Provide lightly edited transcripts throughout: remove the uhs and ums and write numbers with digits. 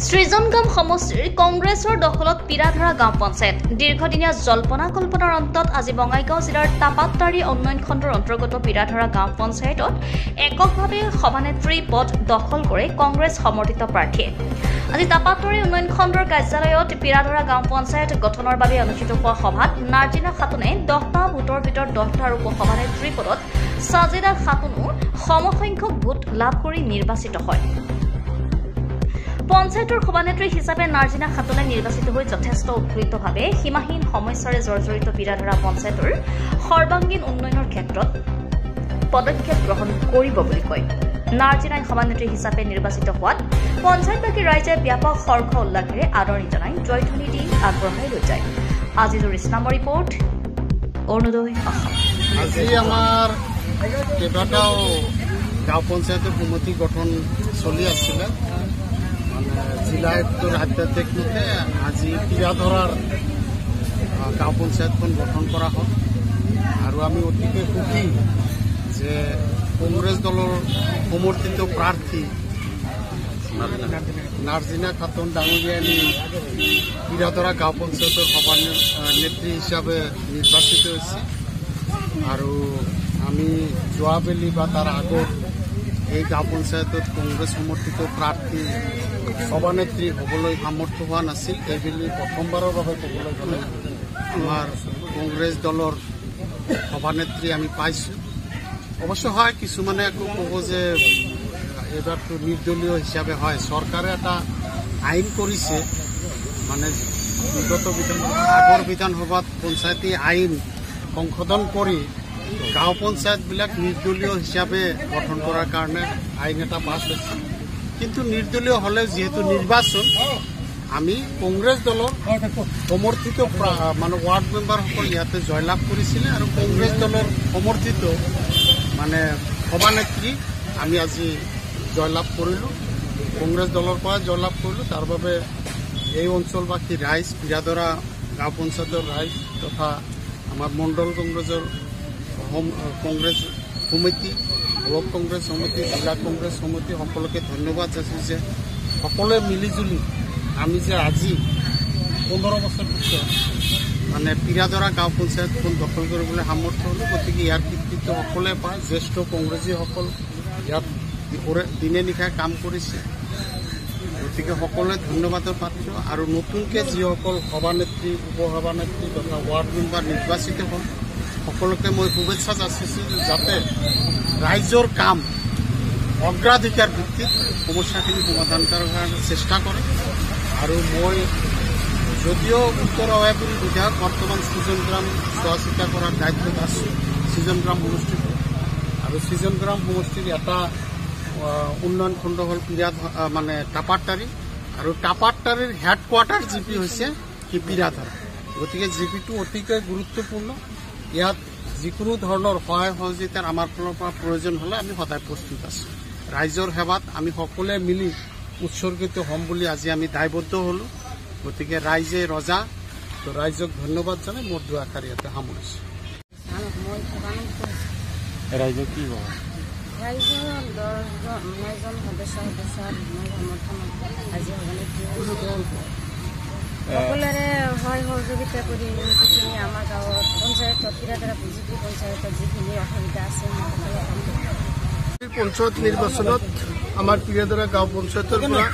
সৃজনগাম সমষ্টিৰ কংগ্ৰেছৰ দখলত পিৰাধৰা গাঁও পঞ্চায়ত দীৰ্ঘদিনীয়া জল্পনা কল্পনাৰ অন্তত আজি বঙাইগাঁও জিলাৰ টাপাট্টাৰী উন্নয়ন খণ্ডৰ অন্তৰ্গত পিৰাধৰা গাঁও পঞ্চায়তত এককভাৱে সভানেত্ৰী পদ দখল কৰে কংগ্ৰেছ সমৰ্থিত প্ৰাৰ্থীয়ে। আজি টাপাট্টাৰী উন্নয়ন খণ্ডৰ কাৰ্যালয়ত পিৰাধৰা গাঁও পঞ্চায়ত গঠনৰ বাবে অনুষ্ঠিত হোৱা সভাত নাৰ্জিনা খাতুনে 10টা ভোটৰ ভিতৰত 10টা আৰু উপসভানেত্ৰী পদত সাজেদা খাতুনো সমসংখ্যক ভোট লাভ কৰি নিৰ্বাচিত হয়। পঞ্চায়তৰ সভানেত্ৰী হিচাপে নাৰ্জিনা খাতুনে নিৰ্বাচিত হৈ যথেষ্ট উৎকৃষ্টভাৱে সীমাহীন সমস্যাৰে জৰ্জৰিত পিৰাধৰা পঞ্চায়তৰ সৰ্বাংগীন উন্নয়নৰ ক্ষেত্ৰত পদক্ষেপ গ্ৰহণ কৰিব বুলি কয়। নাৰ্জিনাই সভানেত্ৰী হিচাপে নিৰ্বাচিত হোৱাত পঞ্চায়তবাসী ৰাইজে ব্যাপক হৰ্ষ উল্লাসেৰে আদৰণি জনাই জয়ধ্বনি দি আগবঢ়াই লৈ যায়। আজিজুৰ ইছলামৰ ৰিপৰ্ট, অৰুণোদয় অসম। আজি আমাৰ কেইবাটাও গাঁও পঞ্চায়তৰ সমিতি গঠন চলি আছিলে। জিলা আয়ুক্তৰ আধ্যাত্মিক মতে আজি পিৰাধৰাৰ গাঁও পঞ্চায়তখন গঠন কৰা হ'ল আৰু আমি অতিকে সুখী যে কংগ্ৰেছ দলৰ সমৰ্থিত প্ৰাৰ্থী নাৰ্জিনা খাতুন ডাঙৰীয়ানী পিৰাধৰা গাঁও পঞ্চায়তৰ সভানেত্ৰী হিচাপে নিৰ্বাচিত হৈছে আৰু আমি যোৱাবেলি বা তাৰ আগত এই গাঁও পঞ্চায়তত কংগ্ৰেছ সমৰ্থিত প্ৰাৰ্থী সভানেত্ৰী হ'বলৈ সামৰ্থ্য হোৱা নাছিল। এইবেলি প্ৰথমবাৰৰ বাবে ক'বলৈ গ'লে আমাৰ কংগ্ৰেছ দলৰ সভানেত্ৰী আমি পাইছোঁ। অৱশ্য হয়, কিছুমানে আকৌ ক'ব যে এইবাৰটো নিৰ্দলীয় হিচাপে হয়। চৰকাৰে এটা আইন কৰিছে, মানে বিগত আগৰ বিধানসভাত পঞ্চায়তী আইন সংশোধন কৰি গাঁও পঞ্চায়তবিলাক নিৰ্দলীয় হিচাপে গঠন কৰাৰ কাৰণে আইন এটা পাছ হৈছে। কিন্তু নিৰ্দলীয় হ'লে যিহেতু নিৰ্বাচন, আমি কংগ্ৰেছ দলৰ সমৰ্থিত মানে ৱাৰ্ড মেম্বাৰসকল ইয়াতে জয়লাভ কৰিছিলে আৰু কংগ্ৰেছ দলৰ সমৰ্থিত মানে সভানেত্ৰী আমি আজি জয়লাভ কৰিলোঁ। কংগ্ৰেছ দলৰ পৰা জয়লাভ কৰিলোঁ। তাৰ বাবে এই অঞ্চলবাসী ৰাইজ, পিৰাধৰা গাঁও পঞ্চায়তৰ ৰাইজ তথা আমাৰ মণ্ডল কংগ্ৰেছৰ কংগ্ৰেছ সমিতি, ব্লক কংগ্ৰেছ সমিতি, জিলা কংগ্ৰেছ সমিতি সকলোকে ধন্যবাদ যাচিছোঁ যে সকলোৱে মিলিজুলি আমি যে আজি 15 বছৰ পিছত মানে পিৰাধৰা গাঁও পঞ্চায়তখন দখল কৰিবলৈ সামৰ্থ্য হ'লোঁ। গতিকে ইয়াৰ কৃতিত্ব সকলোৱে পায়। জ্যেষ্ঠ কংগ্ৰেছীসকল ইয়াত দিনে নিশাই কাম কৰিছে। গতিকে সকলোৱে ধন্যবাদৰ পাত্ৰ আৰু নতুনকৈ যিসকল সভানেত্ৰী, উপসভানেত্ৰী তথা ৱাৰ্ড মেম্বাৰ নিৰ্বাচিত হ'ল সকলোকে মই শুভেচ্ছা যাচিছোঁ যাতে ৰাইজৰ কাম অগ্ৰাধিকাৰ ভিত্তিত সমস্যাখিনি সমাধান কৰাৰ কাৰণে চেষ্টা কৰে। আৰু মই যদিও উত্তৰ অয়াপুৰী বিধায়ক, বৰ্তমান সৃজনগ্ৰাম চোৱা চিতা কৰাৰ দায়িত্বত আছোঁ সৃজনগ্ৰাম সমষ্টিত। আৰু সৃজনগ্ৰাম সমষ্টিৰ এটা উন্নয়ন খণ্ড হ'ল মানে টাপাট্টাৰী, আৰু টাপাট্টাৰীৰ হেডকোৱাৰ্টাৰ জিপি হৈছে পিৰাধৰা। গতিকে জিপিটো অতিকৈ গুৰুত্বপূৰ্ণ। ইয়াত যিকোনো ধৰণৰ সহায় সহযোগিতাৰ আমাৰ ফালৰ পৰা প্ৰয়োজন হ'লে আমি সদায় প্ৰস্তুত আছোঁ। ৰাইজৰ সেৱাত আমি সকলোৱে মিলি উৎসৰ্গিত হ'ম বুলি আজি আমি দায়বদ্ধ হ'লোঁ। গতিকে ৰাইজে ৰজা, তো ৰাইজক ধন্যবাদ জনাই মোৰ দুআষাৰ ইয়াতে সামৰিছোঁ। ৰাইজক কি ক'ব? ৰাইজৰ 9জন সদস্যৰ আজি সকলোৰে সহায় সহযোগিতা কৰি যিখিনি আমাৰ গাঁৱত পঞ্চায়তত পিৰাধৰা জিপি পঞ্চায়তত যিখিনি অসুবিধা আছে পঞ্চায়ত নিৰ্বাচনত আমাৰ পিৰাধৰা গাঁও পঞ্চায়তৰ পৰা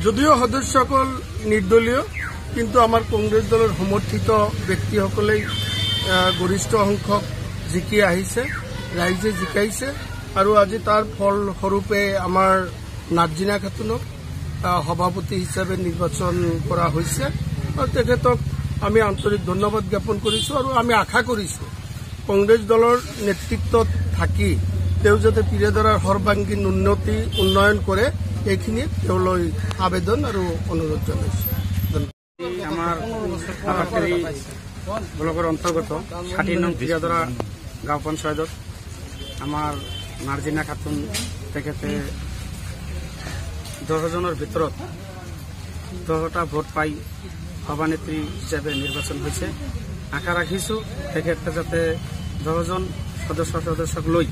যদিও সদস্যসকল নিৰ্দলীয়, কিন্তু আমাৰ কংগ্ৰেছ দলৰ সমৰ্থিত ব্যক্তিসকলেই গৰিষ্ঠ সংখ্যক জিকি আহিছে, ৰাইজে জিকাইছে। আৰু আজি তাৰ ফলস্বৰূপে আমাৰ নাৰ্জিনা খাতুনক সভাপতি হিচাপে নিৰ্বাচন কৰা হৈছে আৰু তেখেতক আমি আন্তৰিক ধন্যবাদ জ্ঞাপন কৰিছোঁ। আৰু আমি আশা কৰিছোঁ কংগ্ৰেছ দলৰ নেতৃত্বত থাকি তেওঁ যাতে পিৰাধৰাৰ সৰ্বাংগীন উন্নয়ন কৰে, এইখিনি তেওঁলৈ আবেদন আৰু অনুৰোধ জনাইছোঁ। আমাৰ টাপাট্টাৰী ব্লকৰ অন্তৰ্গত 60 নং পিৰাধৰা গাঁও পঞ্চায়তত আমাৰ নাৰ্জিনা খাতুন তেখেতে 10জনৰ ভিতৰত 10টা ভোট পাই সভানেত্ৰী হিচাপে নিৰ্বাচন হৈছে। আশা ৰাখিছোঁ তেখেতে যাতে 10জন সদস্যক লৈ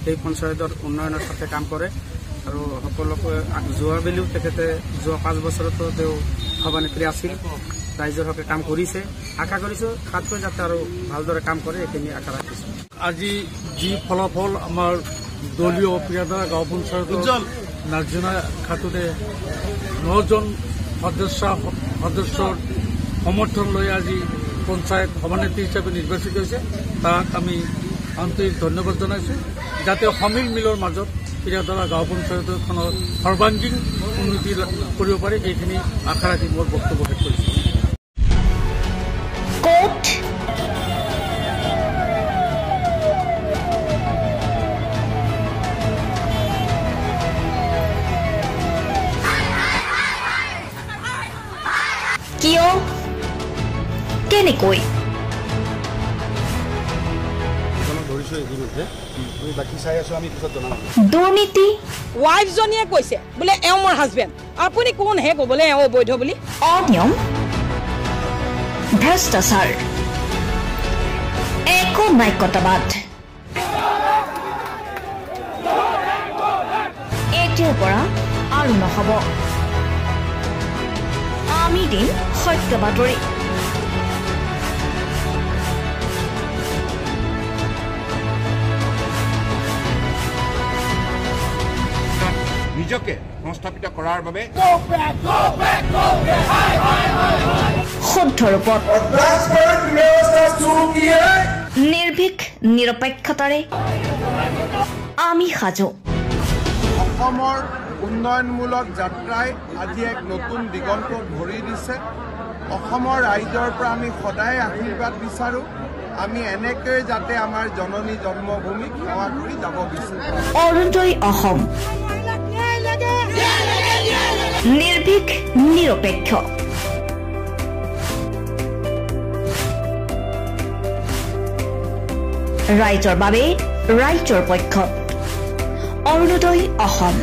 এই পঞ্চায়তৰ উন্নয়নৰ সাথে কাম কৰে আৰু সকলোকে যোৱা বেলিও তেখেতে যোৱা 5 বছৰতো তেওঁ সভানেত্ৰী আছিল ৰাইজৰ হকে কাম কৰিছে আশা কৰিছো খাতকৈ যাতে আৰু ভালদৰে কাম কৰে এইখিনি আশা ৰাখিছো আজি যি ফলাফল আমাৰ দলীয় পিৰাধাৰা গাঁও পঞ্চায়তৰ নাৰ্জনা খাতুনে 9জন সদস্যৰ সমৰ্থন লৈ আজি পঞ্চায়ত সভানেত্ৰী হিচাপে নিৰ্বাচিত হৈছে তাক আমি আন্তৰিক ধন্যবাদ জনাইছোঁ যাতে সমিল মিলৰ মাজত পিৰাধাৰা গাঁও পঞ্চায়তখনৰ সৰ্বাংগীন উন্নতি কৰিব পাৰে এইখিনি আশা ৰাখি মোৰ বক্তব্য শেষ কৰিছোঁ কিয় কেনেকৈ দুৰ্নীতি ৱাইফজনীয়ে কৈছে বোলে এওঁ মোৰ হাজবেণ্ড আপুনি কোন হে ক'বলৈ এওঁ অবৈধ বুলি অনিয়ম ভ্ৰষ্টাচাৰ একো নায়কতাবাদ এতিয়াৰ পৰা আৰু নহ'ব আমি দিম সত্য বাতৰি নিজকে সংস্থাপিত কৰাৰ বাবে শুদ্ধ ৰূপত নিৰ্ভীক নিৰপেক্ষতাৰে আমি সাজু অসমৰ উন্নয়নমূলক যাত্ৰাই আজি এক নতুন দিগন্ত ভৰি দিছে অসমৰ ৰাইজৰ পৰা আমি সদায় আশীৰ্বাদ বিচাৰো আমি এনেকৈ যাতে আমাৰ জননী জন্মভূমিক সেৱা কৰি যাব বিচাৰো অৰুণোদয় অসম নিৰ্ভীক নিৰপেক্ষ ৰাইজৰ বাবে ৰাইজৰ পক্ষত অৰুণোদয় অসম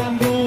I'm